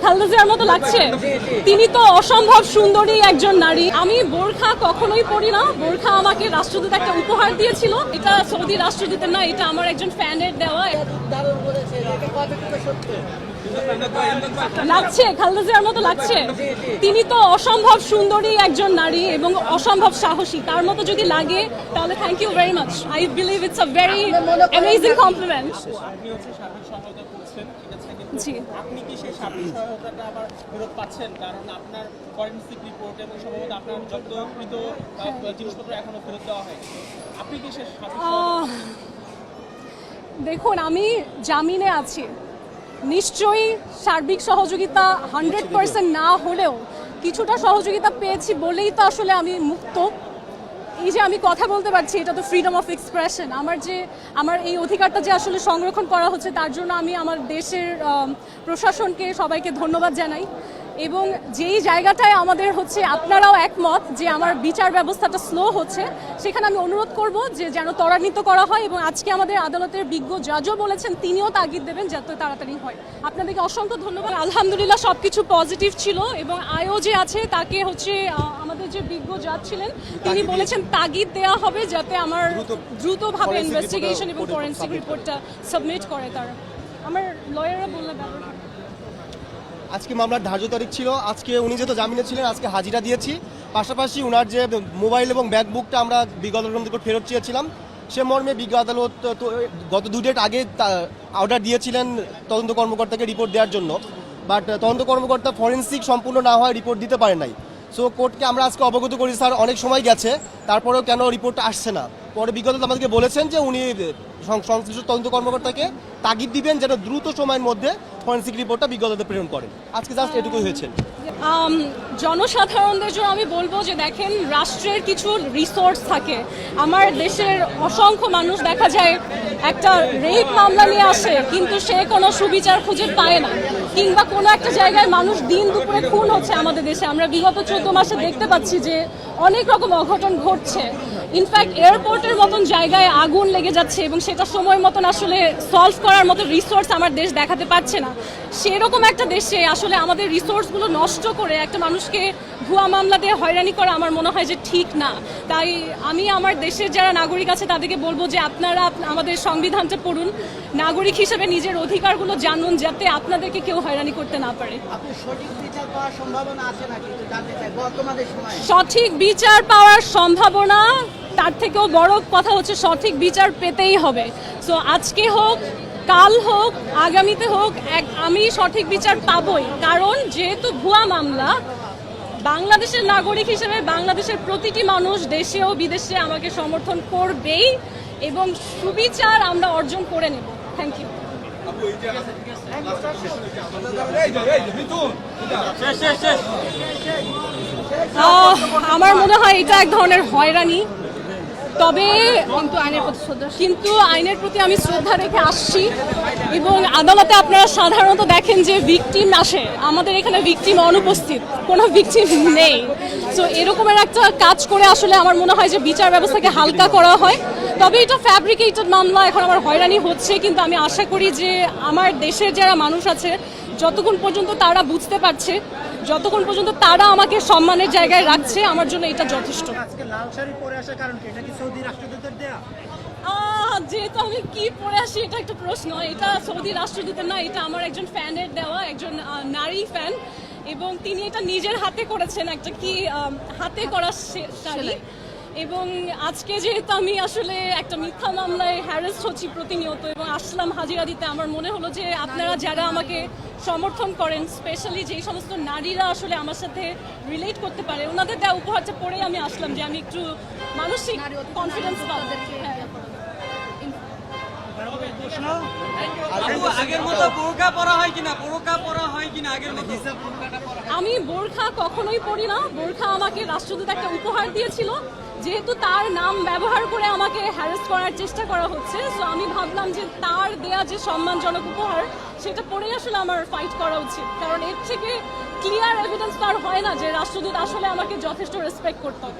খালেদা জিয়ার মতো লাগছে। তিনি তো অসম্ভব সুন্দরী একজন নারী। আমি বোরখা কখনোই পরি না। বোরখা আমাকে রাষ্ট্রদূত একটা উপহার দিয়েছিল। এটা সৌদি রাষ্ট্রদূতের না, এটা আমার একজন ফ্যানের দেওয়া। লাগছে, খালেদা জিয়ার মতো লাগছে। তিনি তো অসম্ভব সুন্দরী একজন নারী এবং অসম্ভব সাহসী। তার মতো যদি লাগে তাহলে thank you very much. I believe it's a very amazing compliment. জি, আপনি কি সেই সার্বিক সহায়তাটা আবার ফেরত পাচ্ছেন? কারণ আপনার ফরেনসিক রিপোর্ট এবং সম্ভবত আপনার জব্দকৃত জিনিসপত্র এখনো ফেরত দেওয়া হয়নি। আপনি কি সেই দেখুন, আমি জামিনে আছি। নিশ্চয়ই সার্বিক সহযোগিতা 100% না হলেও কিছুটা সহযোগিতা পেয়েছি বলেই তো আসলে আমি মুক্ত। এই যে আমি কথা বলতে পারছি, এটা তো ফ্রিডম অফ এক্সপ্রেশন। আমার এই অধিকারটা যে আসলে সংরক্ষণ করা হচ্ছে, তার জন্য আমি আমার দেশের প্রশাসনকে সবাইকে ধন্যবাদ জানাই। এবং যেই জায়গাটায় আমাদের হচ্ছে আপনারাও একমত যে আমার বিচার ব্যবস্থাটা স্লো হচ্ছে, সেখানে আমি অনুরোধ করব যে যেন ত্বরান্বিত করা হয়। এবং আজকে আমাদের আদালতের বিজ্ঞ জাজও বলেছেন, তিনিও তাগিদ দেবেন যাতে তাড়াতাড়ি হয়। আপনাদেরকে অসংখ্য ধন্যবাদ। আলহামদুলিল্লাহ সবকিছু পজিটিভ ছিল এবং আয়ও যে আছে তাকে হচ্ছে আমাদের যে বিজ্ঞ জাজ ছিলেন তিনি বলেছেন তাগিদ দেওয়া হবে যাতে আমার দ্রুতভাবে ইনভেস্টিগেশন এবং ফরেনসিক রিপোর্টটা সাবমিট করে তারা। আমার লয়াররা বললেন আজকে মামলার ধার্য তারিখ ছিল। আজকে উনি যেহেতু জামিনে ছিলেন, আজকে হাজিরা দিয়েছি। পাশাপাশি ওনার যে মোবাইল এবং ব্যাগ বুকটা আমরা বিজ্ঞ আদালত থেকে ফেরত চেয়েছিলাম, সে মর্মে বিজ্ঞ আদালত গত 2 ডেট আগে অর্ডার দিয়েছিলেন তদন্ত কর্মকর্তাকে রিপোর্ট দেওয়ার জন্য। বাট তদন্ত কর্মকর্তা ফরেনসিক সম্পূর্ণ না হয় রিপোর্ট দিতে পারে নাই। সো কোর্টকে আমরা আজকে অবগত করি, স্যার অনেক সময় গেছে, তারপরেও কেন রিপোর্টটা আসছে না। পরে বিজ্ঞ আদালত আমাদেরকে বলেছেন যে উনি সংশ্লিষ্ট তদন্ত কর্মকর্তাকে তাগিদ দিবেন যেন দ্রুত সময়ের মধ্যে ফরেনসিক রিপোর্টটা বিজ্ঞ আদালতে প্রেরণ করেন। আজকে জাস্ট এটুকুই হয়েছে। জনসাধারণদের জন্য আমি বলবো যে দেখেন, রাষ্ট্রের কিছু রিসোর্স থাকে। আমার দেশের অসংখ্য মানুষ দেখা যায় একটা রেপ মামলা নিয়ে আসে, কিন্তু সে কোনো সুবিচার খুঁজে পায় না। কিংবা কোনো একটা জায়গায় মানুষ দিন দুপুরে খুন হচ্ছে আমাদের দেশে। আমরা বিগত 14 মাসে দেখতে পাচ্ছি যে অনেক রকম অঘটন ঘটছে। ইনফ্যাক্ট এয়ারপোর্টের মতন জায়গায় আগুন লেগে যাচ্ছে এবং সেটা সময় মতন আসলে সলভ করার মতো রিসোর্স আমার দেশ দেখাতে পারছে না। সেরকম একটা দেশে আসলে আমাদের রিসোর্সগুলো নষ্ট করে একটা মানুষকে ভুয়া মামলা দিয়ে হয়রানি করা আমার মনে হয় যে ঠিক না। তাই আমি আমার দেশের যারা নাগরিক আছে তাদেরকে বলবো যে আপনারা আমাদের সংবিধানটা পড়ুন, নাগরিক হিসেবে নিজের অধিকারগুলো জানুন, যাতে আপনাদেরকে কেউ হয়রানি করতে না পারে। সঠিক বিচার পাওয়ার সম্ভাবনা, তার থেকেও বড় কথা হচ্ছে সঠিক বিচার পেতেই হবে। সো আজকে হোক, কাল হোক, আগামীতে হোক, আমি সঠিক বিচার পাবই। কারণ যেহেতু ভুয়া মামলা, বাংলাদেশের নাগরিক হিসেবে বাংলাদেশের প্রতিটি মানুষ দেশে ও বিদেশে আমাকে সমর্থন করবেই এবং সুবিচার আমরা অর্জন করে নেব। Thank you. আমার মনে হয় এটা এক ধরনের হয়রানি, তবে কিন্তু আইনের প্রতি আমি শ্রদ্ধা রেখে আসছি। এবং আদালতে আপনারা সাধারণত দেখেন যে ভিকটিম আসে, আমাদের এখানে ভিকটিম অনুপস্থিত, কোনো ভিকটিম নেই। সো এরকমের একটা কাজ করে আসলে আমার মনে হয় যে বিচার ব্যবস্থাকে হালকা করা হয়। তবে এটা ফ্যাব্রিকেটেড মামলা, এখন আমার হয়রানি হচ্ছে, কিন্তু আমি আশা করি যে আমার দেশের যারা মানুষ আছে যতক্ষণ পর্যন্ত তারা বুঝতে পারছে, যতক্ষণ পর্যন্ত তারা আমাকে সম্মানের জায়গায় রাখছে, আমার জন্য এটা যথেষ্ট। যেহেতু আমি কি পরে আসি এটা একটা প্রশ্ন। এটা সৌদি রাষ্ট্রদূতের না, এটা আমার একজন ফ্যানের দেওয়া, একজন নারী ফ্যান, এবং তিনি এটা নিজের হাতে করেছেন, একটা কি হাতে করা শাড়ি। এবং আজকে যেহেতু আমি আসলে একটা মিথ্যা মামলায় হ্যারাস হচ্ছি প্রতিনিয়ত এবং আসলাম হাজিরা দিতে, আমার মনে হলো যে আপনারা যারা আমাকে সমর্থন করেন, স্পেশালি যেই সমস্ত নারীরা আসলে আমার সাথে রিলেট করতে পারে, ওনাদের দেওয়া উপহারটা পরেই আমি আসলাম যে আমি একটু মানসিক কনফিডেন্স পাবো। আমি বোরখা কখনোই পরি না। বোরখা আমাকে রাষ্ট্রদূত একটা উপহার দিয়েছিল, যেহেতু তার নাম ব্যবহার করে আমাকে হ্যারাস করার চেষ্টা করা হচ্ছে। সো আমি ভাবলাম যে তার দেয়া যে সম্মানজনক উপহার, সেটা পরেই আসলে আমার ফাইট করা উচিত। কারণ এর থেকে ক্লিয়ার এভিডেন্স তো আর হয় না যে রাষ্ট্রদূত আসলে আমাকে যথেষ্ট রেসপেক্ট করতে হবে।